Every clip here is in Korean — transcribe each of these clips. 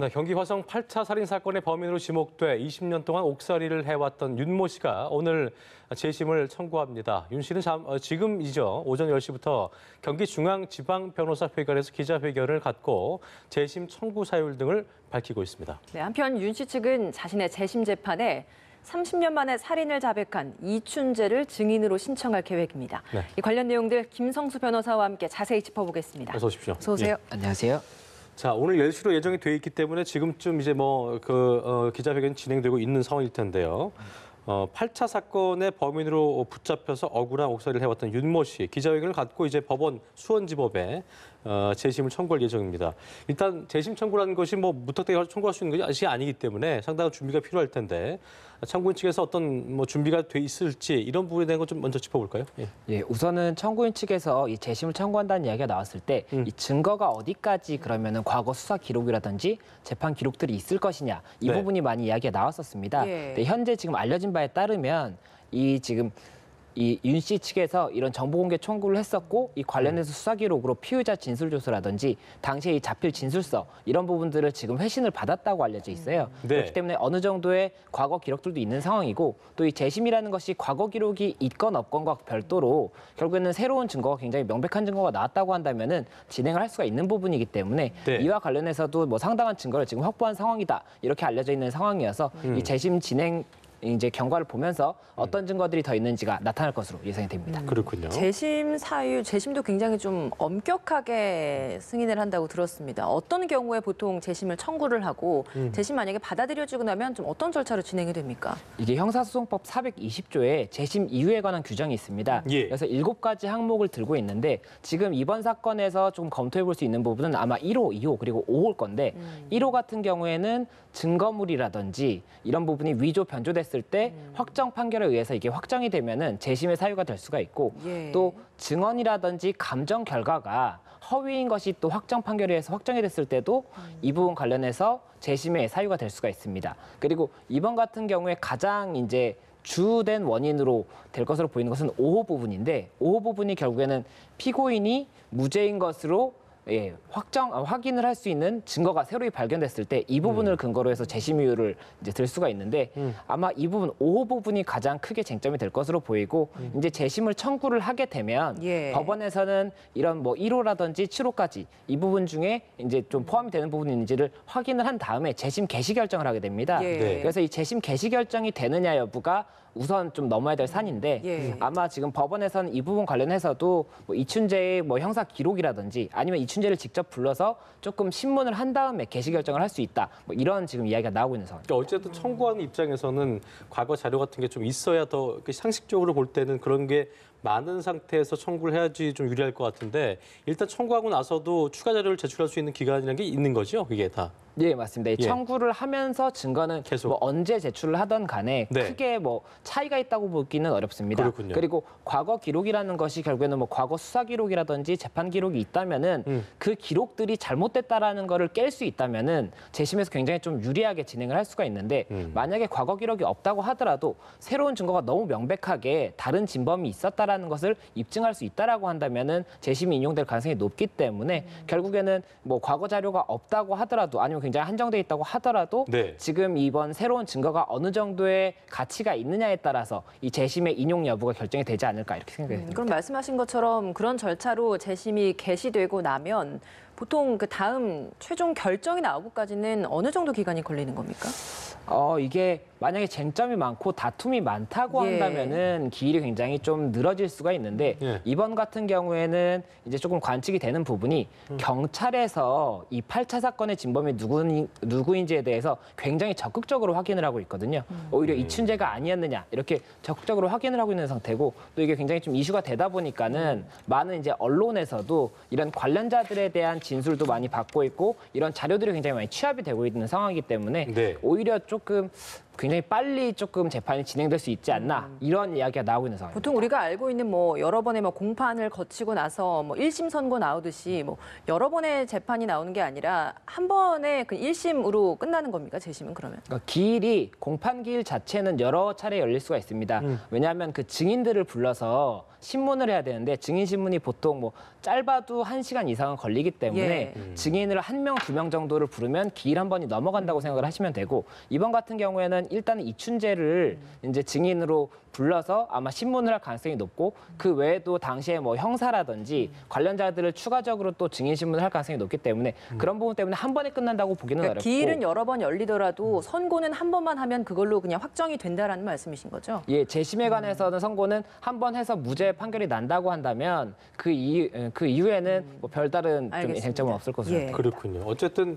네, 경기 화성 8차 살인 사건의 범인으로 지목돼 20년 동안 옥살이를 해왔던 윤모 씨가 오늘 재심을 청구합니다. 윤 씨는 지금이죠. 오전 10시부터 경기중앙지방변호사회관에서 기자회견을 갖고 재심 청구 사유 등을 밝히고 있습니다. 네, 한편 윤 씨 측은 자신의 재심 재판에 30년 만에 살인을 자백한 이춘재를 증인으로 신청할 계획입니다. 네. 이 관련 내용들 김성수 변호사와 함께 자세히 짚어보겠습니다. 어서 오십시오. 어서 오세요. 예. 안녕하세요. 자, 오늘 10시로 예정이 돼 있기 때문에 지금쯤 이제 기자회견 진행되고 있는 상황일 텐데요. 8차 사건의 범인으로 붙잡혀서 억울한 옥살이를 해왔던 윤모 씨 기자회견을 갖고 이제 법원 수원지법에 재심을 청구할 예정입니다. 일단 재심 청구라는 것이 무턱대고 청구할 수 있는 것이 아니기 때문에 상당한 준비가 필요할 텐데 청구인 측에서 어떤 준비가 돼 있을지 이런 부분에 대한 것 좀 먼저 짚어볼까요? 예, 우선은 청구인 측에서 이 재심을 청구한다는 이야기가 나왔을 때 이 증거가 어디까지 그러면은 과거 수사 기록이라든지 재판 기록들이 있을 것이냐 이 네. 부분이 많이 이야기가 나왔었습니다. 예. 네, 현재 지금 알려진 바에 따르면 이 윤 씨 측에서 이런 정보 공개 청구를 했었고 이 관련해서 수사 기록으로 피의자 진술 조서라든지 당시에 이 자필 진술서 이런 부분들을 지금 회신을 받았다고 알려져 있어요. 네. 그렇기 때문에 어느 정도의 과거 기록들도 있는 상황이고 또 이 재심이라는 것이 과거 기록이 있건 없건과 별도로 결국에는 새로운 증거가 굉장히 명백한 증거가 나왔다고 한다면은 진행을 할 수가 있는 부분이기 때문에 네. 이와 관련해서도 상당한 증거를 지금 확보한 상황이다 이렇게 알려져 있는 상황이어서 이 재심 진행 이제 경과를 보면서 어떤 증거들이 더 있는지가 나타날 것으로 예상이 됩니다. 그렇군요. 재심 사유, 재심도 굉장히 좀 엄격하게 승인을 한다고 들었습니다. 어떤 경우에 보통 재심을 청구를 하고 재심 만약에 받아들여지고 나면 좀 어떤 절차로 진행이 됩니까? 이게 형사소송법 420조에 재심 이유에 관한 규정이 있습니다. 예. 그래서 7가지 항목을 들고 있는데 지금 이번 사건에서 좀 검토해 볼 수 있는 부분은 아마 1호, 2호 그리고 5호일 건데 1호 같은 경우에는 증거물이라든지 이런 부분이 위조, 변조됐을 때 확정 판결에 의해서 이게 확정이 되면은 재심의 사유가 될 수가 있고 예. 또 증언이라든지 감정 결과가 허위인 것이 또 확정 판결에 의해서 확정이 됐을 때도 이 부분 관련해서 재심의 사유가 될 수가 있습니다. 그리고 이번 같은 경우에 가장 이제 주된 원인으로 될 것으로 보이는 것은 5호 부분인데 5호 부분이 결국에는 피고인이 무죄인 것으로 확인을 할 수 있는 증거가 새로이 발견됐을 때 이 부분을 근거로 해서 재심 이유를 이제 들 수가 있는데 아마 이 부분 5호 부분이 가장 크게 쟁점이 될 것으로 보이고 이제 재심을 청구를 하게 되면 예. 법원에서는 이런 1호라든지 7호까지 이 부분 중에 이제 좀 포함이 되는 부분이 있는지를 확인을 한 다음에 재심 개시 결정을 하게 됩니다. 예. 네. 그래서 이 재심 개시 결정이 되느냐 여부가 우선 좀 넘어야 될 산인데 예. 아마 지금 법원에서는 이 부분 관련해서도 이춘재의 형사 기록이라든지 아니면 이춘재를 직접 불러서 조금 신문을 한 다음에 개시 결정을 할 수 있다. 이런 지금 이야기가 나오고 있는 상황입니다. 그러니까 어쨌든 청구하는 입장에서는 과거 자료 같은 게 좀 있어야 더 상식적으로 볼 때는 그런 게 많은 상태에서 청구를 해야지 좀 유리할 것 같은데 일단 청구하고 나서도 추가 자료를 제출할 수 있는 기간이라는 게 있는 거죠? 그게 다. 예, 맞습니다. 이 예. 청구를 하면서 증거는 계속. 언제 제출을 하던 간에 네. 크게 차이가 있다고 보기는 어렵습니다. 그렇군요. 그리고 과거 기록이라는 것이 결국에는 과거 수사 기록이라든지 재판 기록이 있다면은 그 기록들이 잘못됐다라는 거를 깰 수 있다면은 재심에서 굉장히 좀 유리하게 진행을 할 수가 있는데 만약에 과거 기록이 없다고 하더라도 새로운 증거가 너무 명백하게 다른 진범이 있었다라는 것을 입증할 수 있다라고 한다면은 재심이 인용될 가능성이 높기 때문에 결국에는 과거 자료가 없다고 하더라도 아니면 굉장히 한정돼 있다고 하더라도 네. 지금 이번 새로운 증거가 어느 정도의 가치가 있느냐에 따라서 이 재심의 인용 여부가 결정이 되지 않을까 이렇게 생각합니다. 그럼 말씀하신 것처럼 그런 절차로 재심이 개시되고 나면 보통 그 다음 최종 결정이 나오고까지는 어느 정도 기간이 걸리는 겁니까? 이게 만약에 쟁점이 많고 다툼이 많다고 예. 한다면은 기일이 굉장히 좀 늘어질 수가 있는데 예. 이번 같은 경우에는 이제 조금 관측이 되는 부분이 경찰에서 이 8차 사건의 진범이 누구인지에 대해서 굉장히 적극적으로 확인을 하고 있거든요. 오히려 이춘재가 아니었느냐 이렇게 적극적으로 확인을 하고 있는 상태고 또 이게 굉장히 좀 이슈가 되다 보니까는 많은 이제 언론에서도 이런 관련자들에 대한 진술도 많이 받고 있고 이런 자료들이 굉장히 많이 취합이 되고 있는 상황이기 때문에 네. 오히려 조금 굉장히 빨리 조금 재판이 진행될 수 있지 않나 이런 이야기가 나오고 있는 상황입니다. 보통 우리가 알고 있는 뭐 여러 번의 뭐 공판을 거치고 나서 뭐 1심 선고 나오듯이 뭐 여러 번의 재판이 나오는 게 아니라 한 번에 그 1심으로 끝나는 겁니까? 재심은 그러면? 그러니까 기일이 공판 기일 자체는 여러 차례 열릴 수가 있습니다. 왜냐하면 그 증인들을 불러서 신문을 해야 되는데 증인 신문이 보통 뭐 짧아도 1시간 이상은 걸리기 때문에 증인을 1명, 2명 정도를 부르면 기일 한 번이 넘어간다고 생각을 하시면 되고 이번 같은 경우에는 일단은 이춘재를 이제 증인으로 불러서 아마 신문을 할 가능성이 높고 그 외에도 당시에 뭐 형사라든지 관련자들을 추가적으로 또 증인 신문을 할 가능성이 높기 때문에 그런 부분 때문에 한 번에 끝난다고 보기는 그러니까 어렵고 기일은 여러 번 열리더라도 선고는 한 번만 하면 그걸로 그냥 확정이 된다라는 말씀이신 거죠? 예, 재심에 관해서는 선고는 한 번 해서 무죄 판결이 난다고 한다면 그 이후에는 뭐 별다른 좀 알겠습니다. 쟁점은 없을 것으로 예. 봅니다. 그렇군요. 어쨌든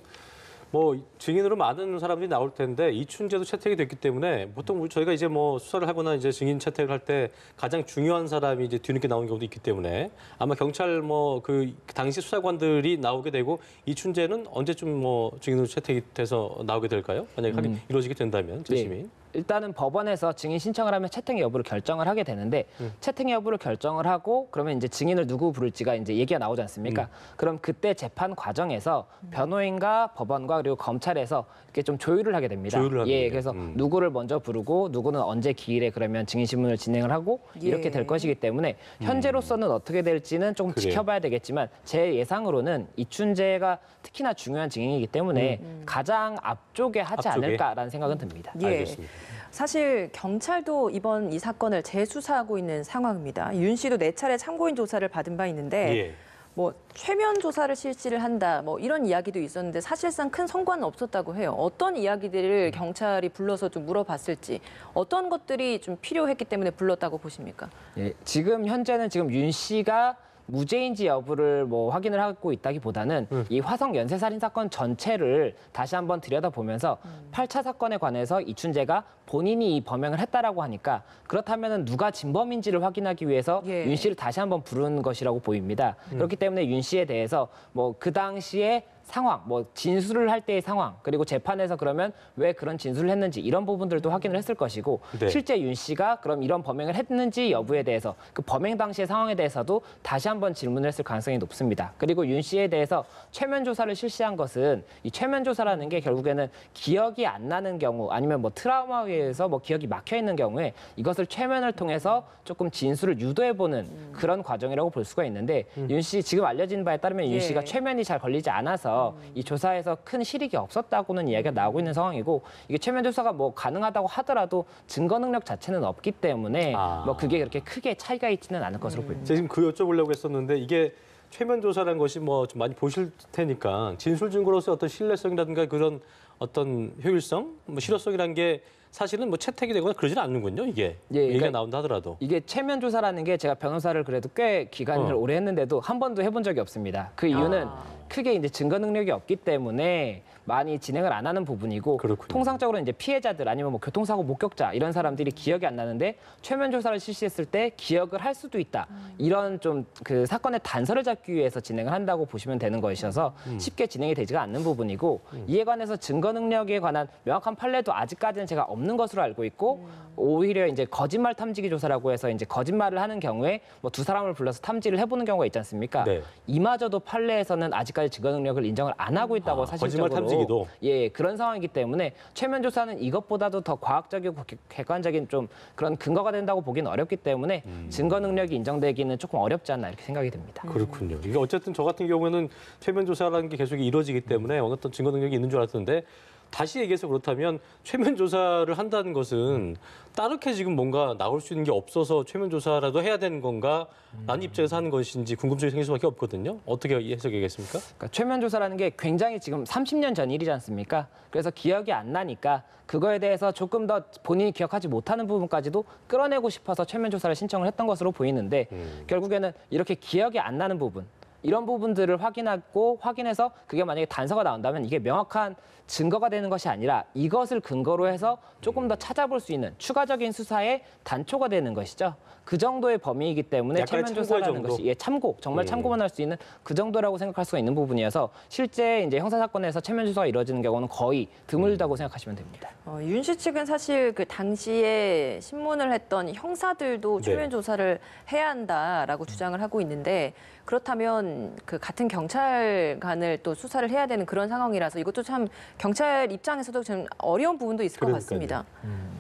뭐 증인으로 많은 사람들이 나올 텐데 이춘재도 채택이 됐기 때문에 보통 저희가 이제 뭐 수사를 하거나 이제 증인 채택을 할 때 가장 중요한 사람이 이제 뒤늦게 나오는 경우도 있기 때문에 아마 경찰 뭐 그 당시 수사관들이 나오게 되고 이춘재는 언제쯤 뭐 증인으로 채택이 돼서 나오게 될까요? 만약에 이루어지게 된다면 재심이. 네. 일단은 법원에서 증인 신청을 하면 채택 여부를 결정을 하게 되는데 채택 여부를 결정을 하고 그러면 이제 증인을 누구 부를지가 이제 얘기가 나오지 않습니까? 그럼 그때 재판 과정에서 변호인과 법원과 그리고 검찰에서 이렇게 좀 조율을 하게 됩니다. 조율을 하는 예, 거예요. 그래서 누구를 먼저 부르고 누구는 언제 기일에 그러면 증인 신문을 진행을 하고 이렇게 될 것이기 때문에 현재로서는 어떻게 될지는 조금 그래요. 지켜봐야 되겠지만 제 예상으로는 이춘재가 특히나 중요한 증인이기 때문에 가장 앞쪽에 하지 앞쪽에? 않을까라는 생각은 듭니다. 예. 알겠습니다. 사실 경찰도 이번 이 사건을 재수사하고 있는 상황입니다. 윤 씨도 4차례 참고인 조사를 받은 바 있는데 예. 뭐 최면 조사를 실시를 한다 뭐 이런 이야기도 있었는데 사실상 큰 성과는 없었다고 해요. 어떤 이야기들을 경찰이 불러서 좀 물어봤을지 어떤 것들이 좀 필요했기 때문에 불렀다고 보십니까? 예, 지금 현재는 지금 윤 씨가 무죄인지 여부를 뭐 확인을 하고 있다기보다는 이 화성 연쇄살인 사건 전체를 다시 한번 들여다보면서 8차 사건에 관해서 이춘재가 본인이 이 범행을 했다라고 하니까 그렇다면은 누가 진범인지를 확인하기 위해서 예. 윤 씨를 다시 한번 부른 것이라고 보입니다. 그렇기 때문에 윤 씨에 대해서 뭐 그 당시에 상황, 뭐 진술을 할 때의 상황, 그리고 재판에서 그러면 왜 그런 진술을 했는지 이런 부분들도 확인을 했을 것이고 네. 실제 윤 씨가 그럼 이런 범행을 했는지 여부에 대해서 그 범행 당시의 상황에 대해서도 다시 한번 질문을 했을 가능성이 높습니다. 그리고 윤 씨에 대해서 최면 조사를 실시한 것은 이 최면 조사라는 게 결국에는 기억이 안 나는 경우 아니면 뭐 트라우마에 의해서 뭐 기억이 막혀 있는 경우에 이것을 최면을 통해서 조금 진술을 유도해보는 그런 과정이라고 볼 수가 있는데 윤 씨 지금 알려진 바에 따르면 윤 씨가 예. 최면이 잘 걸리지 않아서 이 조사에서 큰 실익이 없었다고는 이야기가 나오고 있는 상황이고 이게 최면 조사가 뭐 가능하다고 하더라도 증거 능력 자체는 없기 때문에 뭐 그게 그렇게 크게 차이가 있지는 않을 것으로 보입니다. 제가 지금 그 여쭤보려고 했었는데 이게 최면 조사라는 것이 뭐 좀 많이 보실 테니까 진술 증거로서 어떤 신뢰성이라든가 그런 어떤 효율성, 뭐 실효성이라는 게 사실은 뭐 채택이 되거나 그러지는 않는군요, 이게. 예, 얘기가 그러니까 나온다 하더라도. 이게 최면 조사라는 게 제가 변호사를 그래도 꽤 기간을 오래 했는데도 한 번도 해본 적이 없습니다. 그 이유는 크게 이제 증거 능력이 없기 때문에 많이 진행을 안 하는 부분이고 그렇군요. 통상적으로 이제 피해자들 아니면 뭐 교통사고 목격자 이런 사람들이 기억이 안 나는데 최면 조사를 실시했을 때 기억을 할 수도 있다. 이런 좀 그 사건의 단서를 잡기 위해서 진행을 한다고 보시면 되는 것이어서 쉽게 진행이 되지가 않는 부분이고 이에 관해서 증거 능력에 관한 명확한 판례도 아직까지는 제가 없는 것으로 알고 있고 오히려 이제 거짓말 탐지기 조사라고 해서 이제 거짓말을 하는 경우에 뭐 두 사람을 불러서 탐지를 해보는 경우가 있지 않습니까? 네. 이마저도 판례에서는 아직까지 증거 능력을 인정을 안 하고 있다고 사실적으로. 거짓말 탐지기도? 예, 그런 상황이기 때문에 최면 조사는 이것보다도 더 과학적이고 객관적인 좀 그런 근거가 된다고 보기는 어렵기 때문에 증거 능력이 인정되기는 조금 어렵지 않나 이렇게 생각이 듭니다. 그렇군요. 이게 어쨌든 저 같은 경우에는 최면 조사라는 게 계속 이루어지기 때문에 어떤 증거 능력이 있는 줄 알았는데 다시 얘기해서 그렇다면 최면 조사를 한다는 것은 따르게 지금 뭔가 나올 수 있는 게 없어서 최면 조사라도 해야 되는 건가? 라는 입장에서 하는 것인지 궁금증이 생길 수밖에 없거든요. 어떻게 해석하겠습니까? 그러니까 최면 조사라는 게 굉장히 지금 30년 전 일이지 않습니까? 그래서 기억이 안 나니까 그거에 대해서 조금 더 본인이 기억하지 못하는 부분까지도 끌어내고 싶어서 최면 조사를 신청을 했던 것으로 보이는데 결국에는 이렇게 기억이 안 나는 부분 이런 부분들을 확인해서 그게 만약에 단서가 나온다면 이게 명확한 증거가 되는 것이 아니라 이것을 근거로 해서 조금 더 찾아볼 수 있는 추가적인 수사의 단초가 되는 것이죠. 그 정도의 범위이기 때문에 약간의 체면 조사라는 참고. 것이 정말 참고만 할 수 있는 그 정도라고 생각할 수가 있는 부분이어서 실제 이제 형사 사건에서 체면 조사가 이루어지는 경우는 거의 드물다고 생각하시면 됩니다. 윤 씨 측은 사실 그 당시에 신문을 했던 형사들도 네. 최면 조사를 해야 한다라고 주장을 하고 있는데 그렇다면 그 같은 경찰관을 또 수사를 해야 되는 그런 상황이라서 이것도 참 경찰 입장에서도 좀 어려운 부분도 있을 것 같습니다.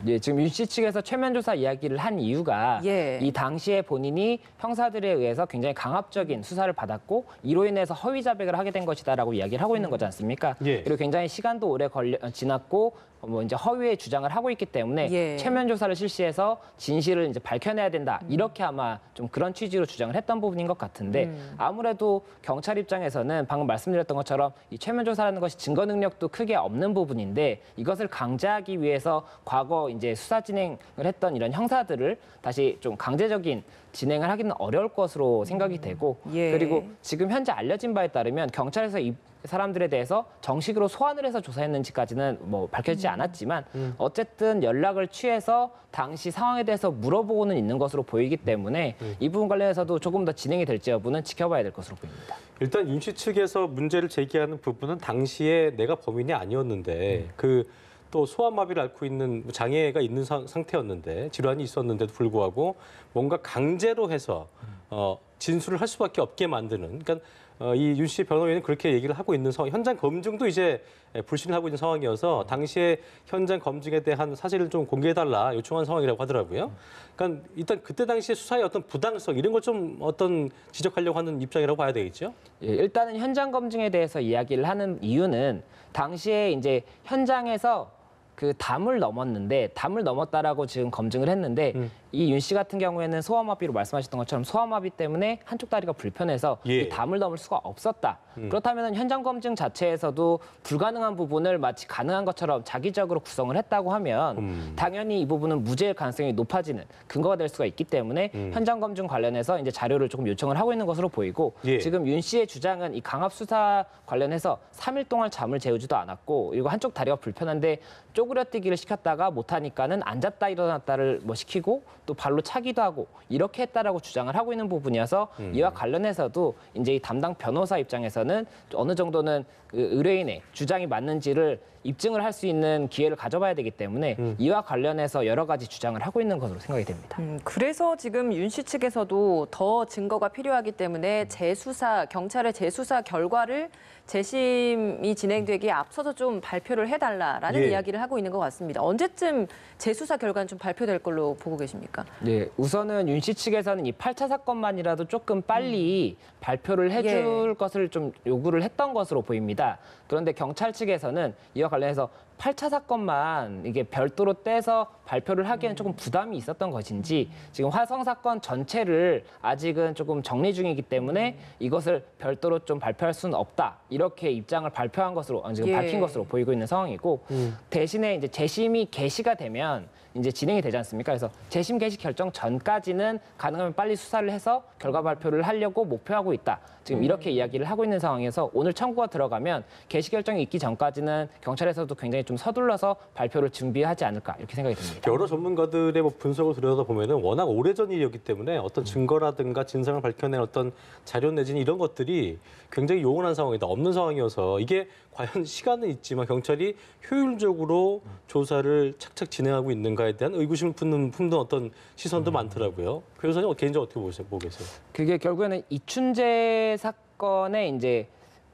예, 지금 윤 씨 측에서 최면 조사 이야기를 한 이유가 예. 이 당시에 본인이 형사들에 의해서 굉장히 강압적인 수사를 받았고 이로 인해서 허위 자백을 하게 된 것이다라고 이야기를 하고 있는 거지 않습니까? 예. 그리고 굉장히 시간도 오래 지났고 뭐 이제 허위의 주장을 하고 있기 때문에 예. 최면 조사를 실시해서 진실을 이제 밝혀내야 된다. 이렇게 아마 좀 그런 취지로 주장을 했던 부분인 것 같은데 아무래도 경찰 입장에서는 방금 말씀드렸던 것처럼 이 최면 조사라는 것이 증거 능력도 크게 없는 부분인데 이것을 강제하기 위해서 과거 이제 수사 진행을 했던 이런 형사들을 다시 좀 강제적인 진행을 하기는 어려울 것으로 생각이 되고 예. 그리고 지금 현재 알려진 바에 따르면 경찰에서 이 사람들에 대해서 정식으로 소환을 해서 조사했는지까지는 뭐 밝혀지지 않았지만 어쨌든 연락을 취해서 당시 상황에 대해서 물어보고는 있는 것으로 보이기 때문에 이 부분 관련해서도 조금 더 진행이 될지 여부는 지켜봐야 될 것으로 보입니다. 일단 윤 씨 측에서 문제를 제기하는 부분은 당시에 내가 범인이 아니었는데 그 또 소아마비를 앓고 있는 장애가 있는 상태였는데 질환이 있었는데도 불구하고 뭔가 강제로 해서 진술을 할 수밖에 없게 만드는 그러니까 이 윤 씨 변호인은 그렇게 얘기를 하고 있는 상황, 현장 검증도 이제 불신을 하고 있는 상황이어서 당시에 현장 검증에 대한 사실을 좀 공개해달라 요청한 상황이라고 하더라고요. 그러니까 일단 그때 당시에 수사의 어떤 부당성 이런 걸 좀 어떤 지적하려고 하는 입장이라고 봐야 되겠죠. 예, 일단은 현장 검증에 대해서 이야기를 하는 이유는 당시에 이제 현장에서 그 담을 넘었다라고 지금 검증을 했는데 이 윤 씨 같은 경우에는 소아마비로 말씀하셨던 것처럼 소아마비 때문에 한쪽 다리가 불편해서 예. 이 담을 넘을 수가 없었다. 그렇다면 현장 검증 자체에서도 불가능한 부분을 마치 가능한 것처럼 자기적으로 구성을 했다고 하면 당연히 이 부분은 무죄일 가능성이 높아지는 근거가 될 수가 있기 때문에 현장 검증 관련해서 이제 자료를 조금 요청을 하고 있는 것으로 보이고 예. 지금 윤 씨의 주장은 이 강압 수사 관련해서 3일 동안 잠을 재우지도 않았고 그리고 한쪽 다리가 불편한데 쪼그려뛰기를 시켰다가 못하니까는 앉았다 일어났다를 뭐 시키고 또 발로 차기도 하고 이렇게 했다라고 주장을 하고 있는 부분이어서 이와 관련해서도 이제 이 담당 변호사 입장에서는 어느 정도는 그 의뢰인의 주장이 맞는지를 입증을 할 수 있는 기회를 가져봐야 되기 때문에 이와 관련해서 여러 가지 주장을 하고 있는 것으로 생각이 됩니다. 그래서 지금 윤 씨 측에서도 더 증거가 필요하기 때문에 경찰의 재수사 결과를 재심이 진행되기에 앞서서 좀 발표를 해달라라는 예. 이야기를 하고 있는 것 같습니다. 언제쯤 재수사 결과는 좀 발표될 걸로 보고 계십니까? 네, 우선은 윤 씨 측에서는 이 8차 사건만이라도 조금 빨리 발표를 해줄 것을 좀 요구를 했던 것으로 보입니다. 그런데 경찰 측에서는 이와 관련해서 8차 사건만 이게 별도로 떼서 발표를 하기에는 조금 부담이 있었던 것인지 지금 화성 사건 전체를 아직은 조금 정리 중이기 때문에 이것을 별도로 좀 발표할 수는 없다. 이렇게 입장을 발표한 것으로 지금 밝힌 것으로 보이고 있는 상황이고 대신에 이제 재심이 개시가 되면 이제 진행이 되지 않습니까? 그래서 재심 개시 결정 전까지는 가능하면 빨리 수사를 해서 결과 발표를 하려고 목표하고 있다. 지금 이렇게 이야기를 하고 있는 상황에서 오늘 청구가 들어가면 개시 결정이 있기 전까지는 경찰에서도 굉장히 좀 서둘러서 발표를 준비하지 않을까 이렇게 생각이 듭니다. 여러 전문가들의 뭐 분석을 들여다보면은 워낙 오래전 일이었기 때문에 어떤 증거라든가 진상을 밝혀낸 어떤 자료 내지는 이런 것들이 굉장히 요원한 상황이다. 없는 상황이어서 이게 과연 시간은 있지만 경찰이 효율적으로 조사를 착착 진행하고 있는가에 대한 의구심을 품는 어떤 시선도 많더라고요. 변호사님 개인적으로 어떻게 보고 계세요? 그게 결국에는 이춘재 사건의 이제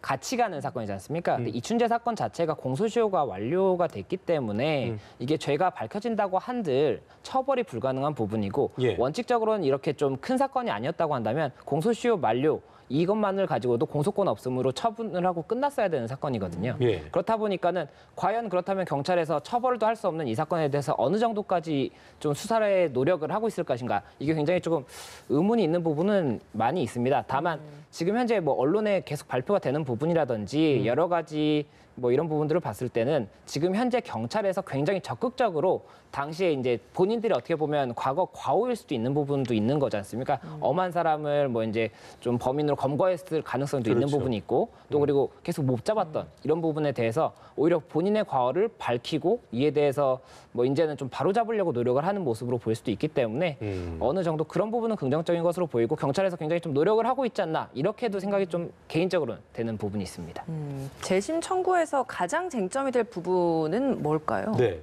같이 가는 사건이지 않습니까? 근데 이춘재 사건 자체가 공소시효가 완료가 됐기 때문에 이게 죄가 밝혀진다고 한들 처벌이 불가능한 부분이고 예. 원칙적으로는 이렇게 좀 큰 사건이 아니었다고 한다면 공소시효 만료 이것만을 가지고도 공소권 없음으로 처분을 하고 끝났어야 되는 사건이거든요. 예. 그렇다 보니까는 과연 그렇다면 경찰에서 처벌도 할 수 없는 이 사건에 대해서 어느 정도까지 좀 수사에 노력을 하고 있을 것인가 이게 굉장히 조금 의문이 있는 부분은 많이 있습니다. 다만 지금 현재 뭐 언론에 계속 발표가 되는 부분이라든지 여러 가지 뭐 이런 부분들을 봤을 때는 지금 현재 경찰에서 굉장히 적극적으로 당시에 이제 본인들이 어떻게 보면 과거 과오일 수도 있는 부분도 있는 거지 않습니까? 엄한 사람을 뭐 이제 좀 범인으로 검거했을 가능성도 있는 그렇죠. 부분이 있고 또 그리고 계속 못 잡았던 이런 부분에 대해서 오히려 본인의 과오를 밝히고 이에 대해서 뭐 이제는 좀 바로잡으려고 노력을 하는 모습으로 보일 수도 있기 때문에 어느 정도 그런 부분은 긍정적인 것으로 보이고 경찰에서 굉장히 좀 노력을 하고 있지 않나 이렇게도 생각이 좀 개인적으로 되는 부분이 있습니다. 재심 청구에서 가장 쟁점이 될 부분은 뭘까요? 네.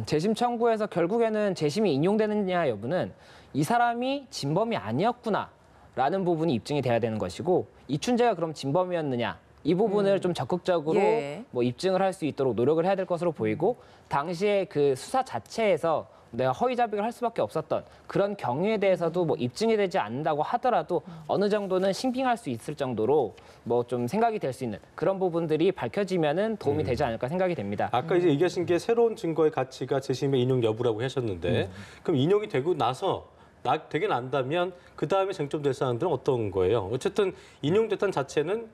재심 청구에서 결국에는 재심이 인용되느냐 여부는 이 사람이 진범이 아니었구나라는 부분이 입증이 돼야 되는 것이고 이춘재가 그럼 진범이었느냐 이 부분을 좀 적극적으로 예. 뭐 입증을 할 수 있도록 노력을 해야 될 것으로 보이고 당시에 그 수사 자체에서 내가 허위 자백을 할 수밖에 없었던 그런 경위에 대해서도 뭐 입증이 되지 않는다고 하더라도 어느 정도는 신빙할 수 있을 정도로 뭐 좀 생각이 될 수 있는 그런 부분들이 밝혀지면은 도움이 되지 않을까 생각이 됩니다. 아까 이제 얘기하신 게 새로운 증거의 가치가 재심의 인용 여부라고 하셨는데 그럼 인용이 되고 나서 되게 난다면 그 다음에 쟁점될 사항들은 어떤 거예요? 어쨌든 인용됐다는 자체는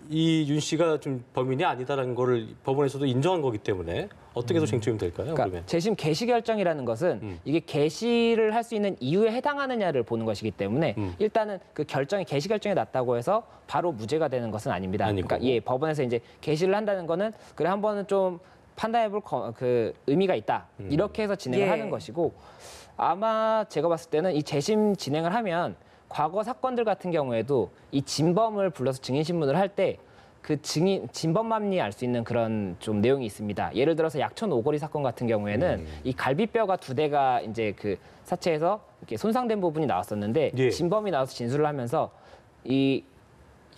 이 윤 씨가 좀 범인이 아니다라는 거를 법원에서도 인정한 거기 때문에 어떻게 해서 쟁점이 될까요? 그러니까 그러면 재심 개시 결정이라는 것은 이게 개시를 할 수 있는 이유에 해당하느냐를 보는 것이기 때문에 일단은 그 결정이 개시 결정이 났다고 해서 바로 무죄가 되는 것은 아닙니다. 아니고. 그러니까 예, 법원에서 이제 개시를 한다는 거는 그래 한 번은 좀 판단해볼 그 의미가 있다 이렇게 해서 진행을 예. 하는 것이고 아마 제가 봤을 때는 이 재심 진행을 하면 과거 사건들 같은 경우에도 이 진범을 불러서 증인 신문을 할 때 그 진범만이 알 수 있는 그런 좀 내용이 있습니다. 예를 들어서 약촌 오거리 사건 같은 경우에는 이 갈비뼈가 2대가 이제 그 사체에서 이렇게 손상된 부분이 나왔었는데 예. 진범이 나와서 진술을 하면서 이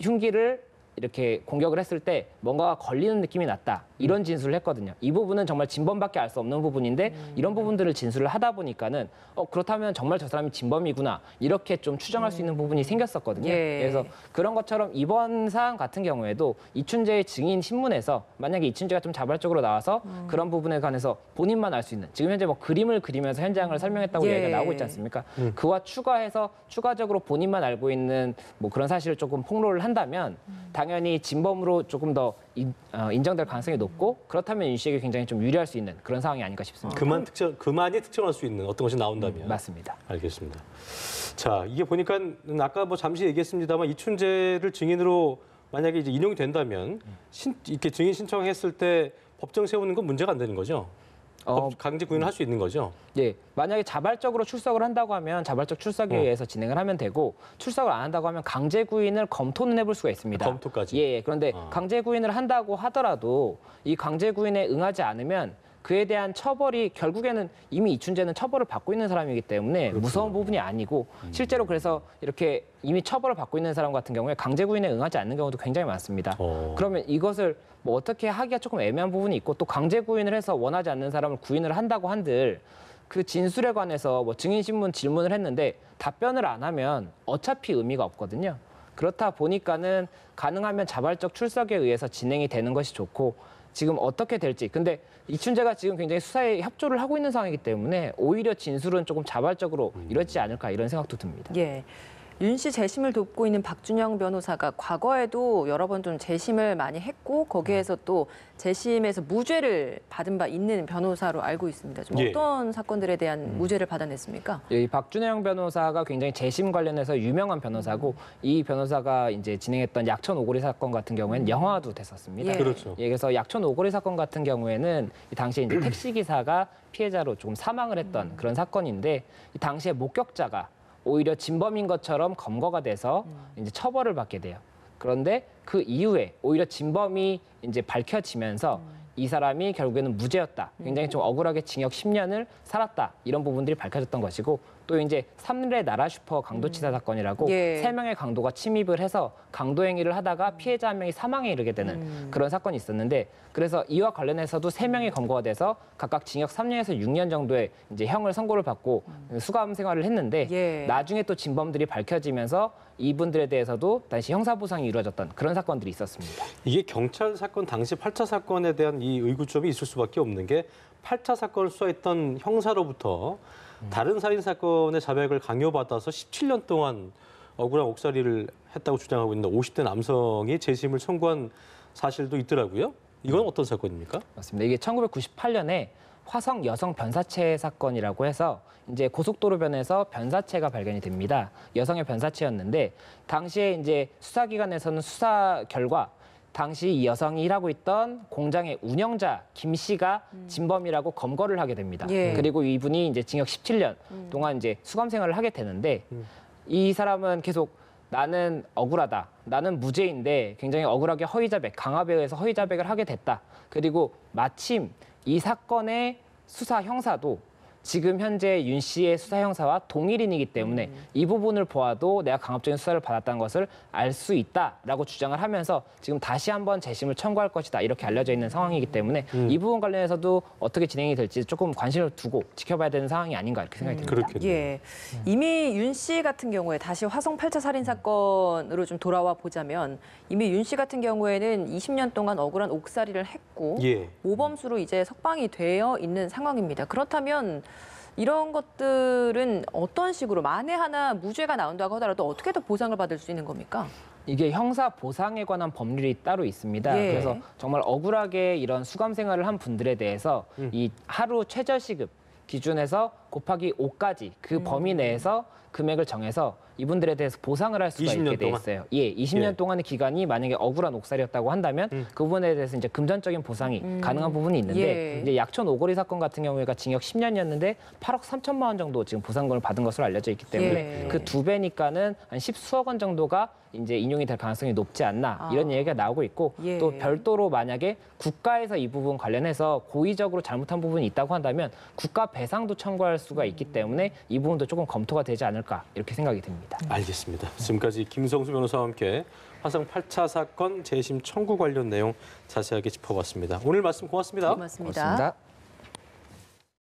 흉기를 이렇게 공격을 했을 때 뭔가가 걸리는 느낌이 났다. 이런 진술을 했거든요. 이 부분은 정말 진범밖에 알 수 없는 부분인데 이런 부분들을 진술을 하다 보니까는 그렇다면 정말 저 사람이 진범이구나. 이렇게 좀 추정할 수 있는 부분이 생겼었거든요. 예. 그래서 그런 것처럼 이번 사안 같은 경우에도 이춘재의 증인 신문에서 만약에 이춘재가 좀 자발적으로 나와서 그런 부분에 관해서 본인만 알 수 있는 지금 현재 뭐 그림을 그리면서 현장을 설명했다고 예. 얘기가 나오고 있지 않습니까? 그와 추가해서 추가적으로 본인만 알고 있는 뭐 그런 사실을 조금 폭로를 한다면 당연히 진범으로 조금 더 인정될 가능성이 높고 그렇다면 윤 씨에게 굉장히 좀 유리할 수 있는 그런 상황이 아닐까 싶습니다. 그만이 특정할 수 있는 어떤 것이 나온다면 맞습니다. 알겠습니다. 자, 이게 보니까 아까 뭐 잠시 얘기했습니다만 이춘재를 증인으로 만약에 이제 인용이 된다면 이렇게 증인 신청했을 때 법정 세우는 건 문제가 안 되는 거죠? 강제 구인을 할 수 있는 거죠? 예, 만약에 자발적으로 출석을 한다고 하면 자발적 출석에 의해서 진행을 하면 되고 출석을 안 한다고 하면 강제 구인을 검토는 해볼 수가 있습니다. 검토까지? 예, 그런데 강제 구인을 한다고 하더라도 이 강제 구인에 응하지 않으면 그에 대한 처벌이 결국에는 이미 이춘재는 처벌을 받고 있는 사람이기 때문에 그렇군요. 무서운 부분이 아니고 실제로 그래서 이렇게 이미 처벌을 받고 있는 사람 같은 경우에 강제 구인에 응하지 않는 경우도 굉장히 많습니다. 그러면 이것을 뭐 어떻게 하기가 조금 애매한 부분이 있고 또 강제 구인을 해서 원하지 않는 사람을 구인을 한다고 한들 그 진술에 관해서 뭐 증인신문 질문을 했는데 답변을 안 하면 어차피 의미가 없거든요. 그렇다 보니까는 가능하면 자발적 출석에 의해서 진행이 되는 것이 좋고 지금 어떻게 될지. 근데 이춘재가 지금 굉장히 수사에 협조를 하고 있는 상황이기 때문에 오히려 진술은 조금 자발적으로 이루어지지 않을까 이런 생각도 듭니다. 예. 윤 씨 재심을 돕고 있는 박준영 변호사가 과거에도 여러 번 좀 재심을 많이 했고 거기에서 또 재심에서 무죄를 받은 바 있는 변호사로 알고 있습니다. 좀 예. 어떤 사건들에 대한 무죄를 받아냈습니까? 이 박준영 변호사가 굉장히 재심 관련해서 유명한 변호사고 이 변호사가 이제 진행했던 약촌 오거리 사건 같은 경우에는 영화도 됐었습니다. 예. 그렇죠. 예, 그래서 약촌 오거리 사건 같은 경우에는 이 당시에 이제 택시 기사가 피해자로 조금 사망을 했던 그런 사건인데 이 당시에 목격자가 오히려 진범인 것처럼 검거가 돼서 이제 처벌을 받게 돼요. 그런데 그 이후에 오히려 진범이 이제 밝혀지면서 이 사람이 결국에는 무죄였다. 굉장히 좀 억울하게 징역 10년을 살았다. 이런 부분들이 밝혀졌던 것이고 또 이제 삼례 나라 슈퍼 강도치사 사건이라고 예. 3명의 강도가 침입을 해서 강도 행위를 하다가 피해자 한 명이 사망에 이르게 되는 그런 사건이 있었는데 그래서 이와 관련해서도 3명이 검거가 돼서 각각 징역 3년에서 6년 정도의 이제 형을 선고를 받고 수감 생활을 했는데 예. 나중에 또 진범들이 밝혀지면서 이분들에 대해서도 다시 형사보상이 이루어졌던 그런 사건들이 있었습니다. 이게 경찰 사건 당시 8차 사건에 대한 이 의구점이 있을 수밖에 없는 게 8차 사건을 수사했던 형사로부터 다른 살인 사건의 자백을 강요받아서 17년 동안 억울한 옥살이를 했다고 주장하고 있는 50대 남성이 재심을 청구한 사실도 있더라고요. 이건 어떤 사건입니까? 맞습니다. 이게 1998년에 화성 여성 변사체 사건이라고 해서 이제 고속도로변에서 변사체가 발견이 됩니다. 여성의 변사체였는데 당시에 이제 수사기관에서는 수사 결과 당시 이 여성이 일하고 있던 공장의 운영자 김 씨가 진범이라고 검거를 하게 됩니다. 예. 그리고 이분이 이제 징역 17년 동안 이제 수감 생활을 하게 되는데 이 사람은 계속 나는 억울하다. 나는 무죄인데 굉장히 억울하게 허위자백, 강압에 의해서 허위자백을 하게 됐다. 그리고 마침 이 사건의 수사 형사도 지금 현재 윤 씨의 수사 형사와 동일인이기 때문에 이 부분을 보아도 내가 강압적인 수사를 받았다는 것을 알 수 있다라고 주장을 하면서 지금 다시 한번 재심을 청구할 것이다 이렇게 알려져 있는 상황이기 때문에 이 부분 관련해서도 어떻게 진행이 될지 조금 관심을 두고 지켜봐야 되는 상황이 아닌가 이렇게 생각이 듭니다. 그렇겠네요. 예. 이미 윤 씨 같은 경우에 다시 화성 8차 살인 사건으로 좀 돌아와 보자면 이미 윤 씨 같은 경우에는 20년 동안 억울한 옥살이를 했고 예. 모범수로 이제 석방이 되어 있는 상황입니다. 그렇다면 이런 것들은 어떤 식으로 만에 하나 무죄가 나온다고 하더라도 어떻게 더 보상을 받을 수 있는 겁니까? 이게 형사 보상에 관한 법률이 따로 있습니다. 예. 그래서 정말 억울하게 이런 수감 생활을 한 분들에 대해서 이 하루 최저시급 기준에서 곱하기 5까지 그 범위 내에서 금액을 정해서 이분들에 대해서 보상을 할 수가 20년 있게 돼 동안? 있어요. 예, 20년 예. 동안의 기간이 만약에 억울한 옥살이였다고 한다면 그 부분에 대해서 이제 금전적인 보상이 가능한 부분이 있는데 예. 이제 약촌 오거리 사건 같은 경우가 징역 10년이었는데 8억 3천만 원 정도 지금 보상금을 받은 것으로 알려져 있기 때문에 예. 그 2배니까는 한 10수억 원 정도가 이제 인용이 될 가능성이 높지 않나 이런 얘기가 나오고 있고 예. 또 별도로 만약에 국가에서 이 부분 관련해서 고의적으로 잘못한 부분이 있다고 한다면 국가 배상도 청구할 수가 있기 때문에 이 부분도 조금 검토가 되지 않을까 이렇게 생각이 듭니다. 알겠습니다. 지금까지 김성수 변호사와 함께 화성 8차 사건 재심 청구 관련 내용 자세하게 짚어봤습니다. 오늘 말씀 고맙습니다. 고맙습니다. 고맙습니다.